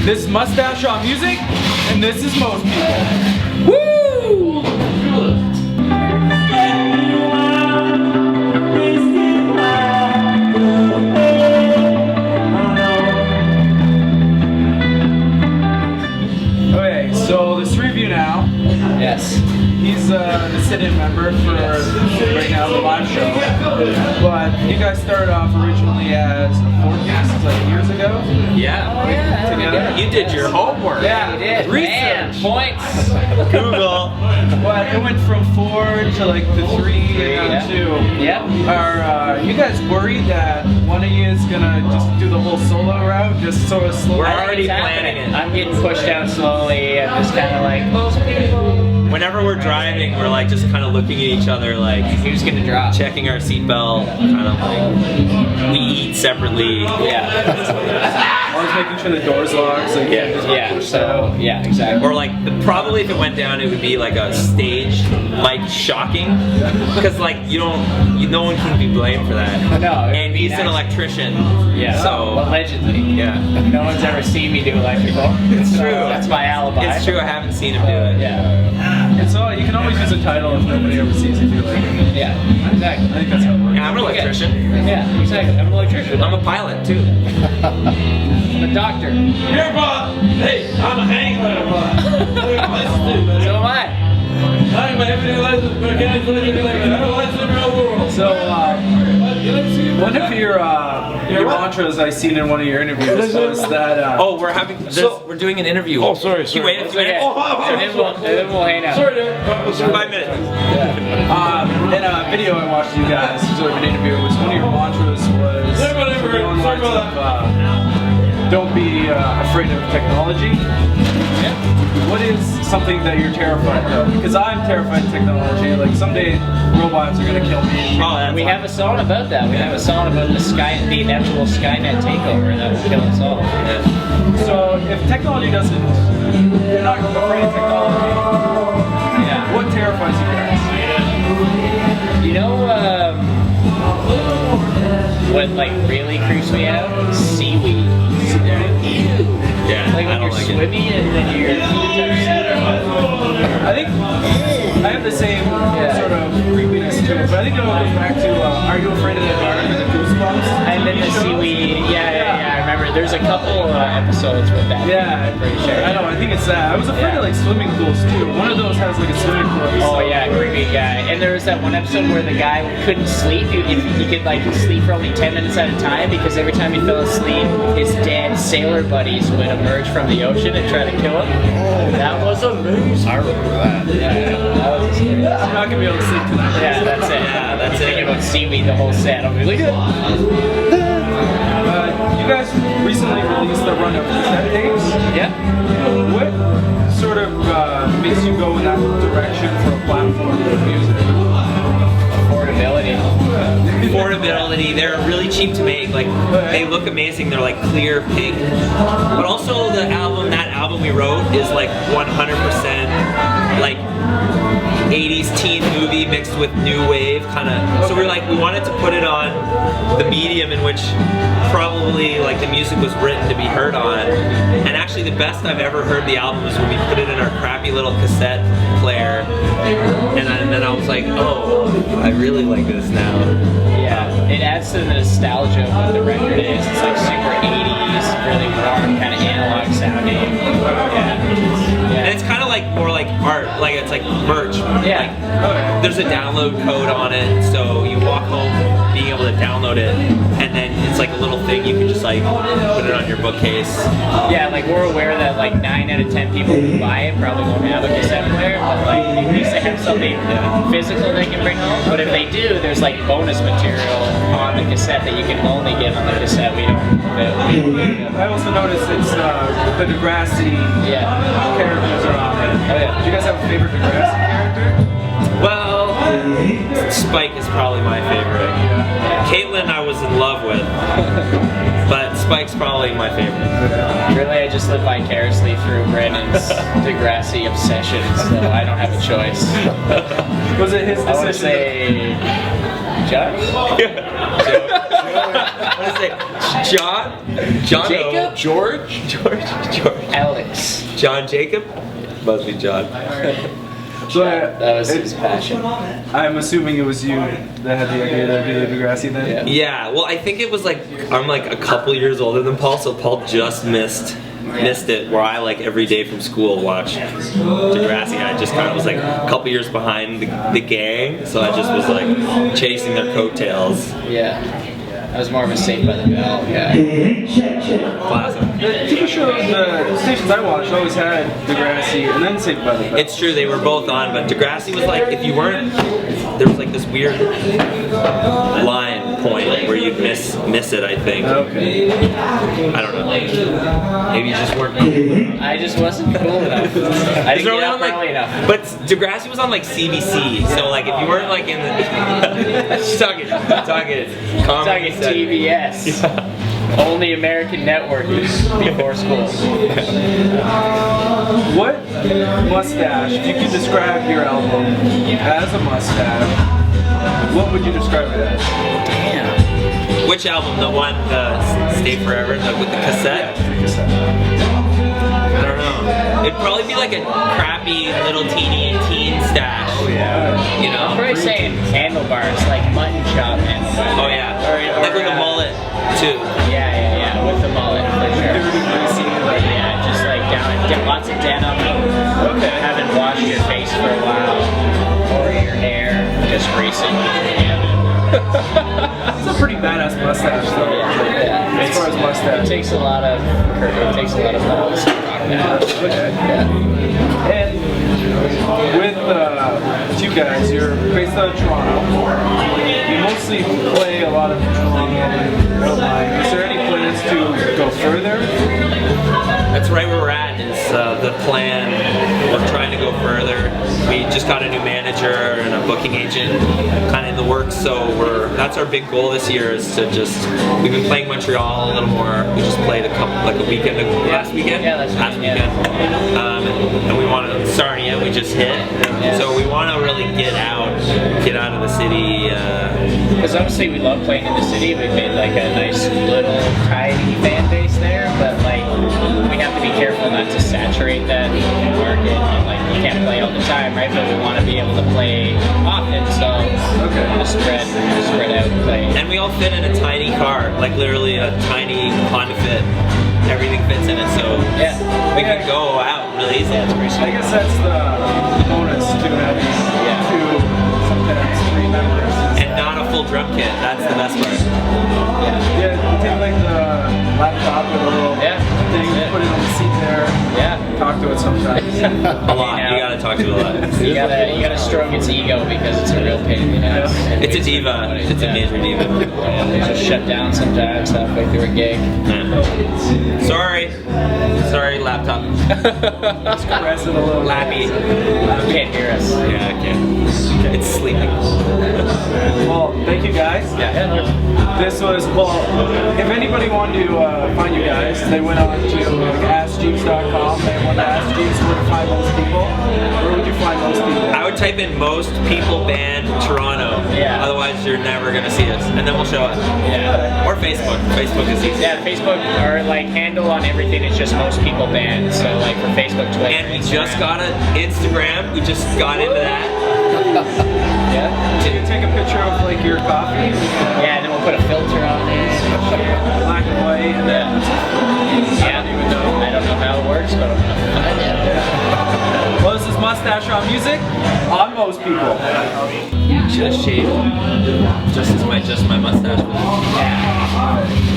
This is Mustache on music, and this is most people. Woo! Okay, so there's three of you now. Yes. He's the sit-in member for right now the live show. But you guys started off originally as a four-piece like years ago. Yeah. Together. You did your homework. Yeah, You did. Research. Man, points. Google. But it went from 4 to like the 3 and now 2. Yep. Are you guys worried that one of you is gonna just do the whole solo route, just sort of slow? We're I think already it's planning happening. it. I'm getting pushed out slowly. I'm just kind of like, most people. Whenever we're driving, we're like just kind of looking at each other, like Who's gonna drop? checking our seatbelt, kind of like we eat separately. Yeah. Always making sure the door's locked, so you can't just Yeah. push So yeah, exactly. Or like probably if it went down, it would be like a stage like shocking, because like no one can be blamed for that. No. And he's an electrician. Yeah. So allegedly. yeah. No one's ever seen me do electrical. It's true. That's my alibi. It's true. I haven't seen him do it. Yeah. It's all, you can always use a title if nobody ever sees you do it. Yeah. Exactly. I think that's how it works. Yeah, I'm an electrician. Yeah. Exactly. I'm an electrician. I'm a pilot too. I'm a doctor. Here, Bob. Hey, I'm a hangler, Bob. So am I. I'm a heavy license mechanic, I don't license in the real world. So, one of your mantras I seen in one of your interviews was that. Oh, we're doing an interview. Oh, sorry. Can you wait a few minutes? And then we'll hang out. Sorry, Dad. 5 minutes. In a video I watched you guys, sort of an interview, was one of your mantras was Sorry about that. don't be afraid of technology. What is something that you're terrified of? Because I'm terrified of technology. Like someday robots are gonna kill me. Oh, that's We have a song about that. We have a song about the inevitable Skynet takeover that will kill us all. So if technology doesn't, you're not afraid of technology. Yeah. What terrifies you guys? You know what like really creeps me out? Seaweed. Yeah, Like when I don't you're like it. swimming and then you're I think I have the same sort of creepiness to it, but I think it all goes back to Are You Afraid of the Dark and the Goosebumps? and then the seaweed. Yeah. I remember. There's a couple episodes with that. Yeah, I'm pretty sure. I know. I think it's that. I was afraid of like swimming pools too. One of those has like a swimming pool. Oh yeah, creepy guy. And there was that one episode where the guy couldn't sleep. He could like sleep for only 10 minutes at a time because every time he fell asleep, his dead sailor buddies would emerge from the ocean and try to kill him. That was amazing. I remember that. Yeah, that was scary. I'm not gonna be able to sleep tonight. Yeah, that's it. Yeah, that's Thinking it. about seaweed the whole set. I'll be like, You guys recently released a run of cassette tapes. yeah. What sort of makes you go in that direction for a platform for music? Affordability. Affordability, they're really cheap to make, like they look amazing, they're like clear pink, but also that album we wrote is like 100% like 80s teen movie mixed with new wave kind of, so we wanted to put it on the medium in which probably like the music was written to be heard on. And actually the best I've ever heard the album is when we put it in our crappy little cassette player, and then I was like, oh, I really like this now. Yeah, it adds to the nostalgia of what the record is. It's like super 80s, really warm, kind of analog sounding. And it's kind of like more like art, like it's like merch. Yeah. Like, there's a download code on it, so you walk home being able to download it, and then it's like a little thing you can just like put it on your bookcase. Yeah, like we're aware that like 9 out of 10 people who buy it probably won't have a cassette player, but like at least they have something physical they can bring home. But if they do, there's like bonus material on the cassette that you can only get on the cassette. We don't. I also noticed it's the Degrassi Yeah. characters are on it. Oh yeah. Do you guys have a favorite Degrassi character? Well, Spike is probably my favorite. Caitlin I was in love with, but Spike's probably my favorite. Really, I just live vicariously through Brandon's Degrassi obsession, so I don't have a choice. Was it his I want to decision? say Josh? What is it? John? Jacob? George? Alex. John Jacob? Must be John. So That was his passion. I'm assuming it was you that had the idea to do the Degrassi then? Yeah, well I think it was like, I'm like a couple years older than Paul, so Paul just missed it, where I like every day from school watched Degrassi. I just kind of was like a couple years behind the gang, so I just was like chasing their coattails. Yeah. I was more of a Saved by the Bell guy. Classic. The TV show, the stations I watched always had Degrassi and then Saved by the Bell. It's true, they were both on, but Degrassi was like, if you weren't, there was like this weird line point where you'd miss it, I think. Okay. I don't know. Maybe you just weren't. I just wasn't cool enough. I didn't get up early enough. But Degrassi was on like CBC, so like if you weren't like in the talking comedy TBS. Only American network before school. What mustache, if you could describe your album as a mustache, what would you describe it as? Damn. Which album? The one, the Stay Forever, with the cassette? I don't know. It'd probably be like a crappy little teen stash. Oh yeah. You know? I'm probably saying handlebars, like mutton chop handlebars. Oh yeah. Like with a mullet too. Yeah, with the mullet for sure. Yeah, just like get lots of denim. Okay. Haven't washed your face for a while, or your hair just recently. It's a pretty badass mustache though. Yeah. As far as mustache. It takes a lot of balls to rock that. Okay. And with you guys, you're based out of Toronto. You mostly play a lot of Toronto and Irvine. Is there any plans to go further? That's right where we're at, is the plan. We're trying to go further. We just got a new manager and a booking agent kind of in the works, so that's our big goal this year, is to we've been playing Montreal a little more. We just played a weekend, last weekend? Yeah, that's last right, weekend. And we want to, Sarnia, we just hit. Yeah. So we want to really get out of the city. Because obviously we love playing in the city. We've made like a nice little tidy fan base there, but like we have to be careful not to saturate that market. Like you can't play all the time, right? But we want to be able to play often, so to spread out play. And we all fit in a tiny car, like literally a tiny Honda Fit. Everything fits in it, so we can go out really easily. Yeah, it's pretty sweet. I guess that's the bonus to having two, sometimes three members. And not a full drum kit, that's the best part. Yeah, you take like the laptop with a little thing, put it on the seat there. Yeah. Talk to it sometimes. A lot, you gotta talk to it a lot. You gotta stroke its ego because it's a real pain in the ass. It's a diva, it's a major diva. They just shut down sometimes halfway through a gig. Sorry, laptop. Just caress it a little. Lappy. You can't hear us. Yeah, I can. It's sleeping. Well, thank you guys. This was, if anybody wanted to find you guys, they went on to AskJeeves.com. They wanted to ask Jeeves where to find most people. Where would you find most people? I would type in most people band Toronto. Yeah. Otherwise, you're never gonna see us, and then we'll show up. Yeah. Or Facebook. Facebook is easy. Yeah, Facebook, our like handle on everything is just most people band. So like for Facebook, Twitter, And we Instagram. just got an Instagram. We just got into that. Yeah. Can you take a picture of like your coffee? Yeah, and then we'll put a filter on it. Black and white, and then Yeah. I don't know how it works, but I'm gonna find it. well, this is Mustache on Music on Most People. Should have shaved just my mustache. Yeah.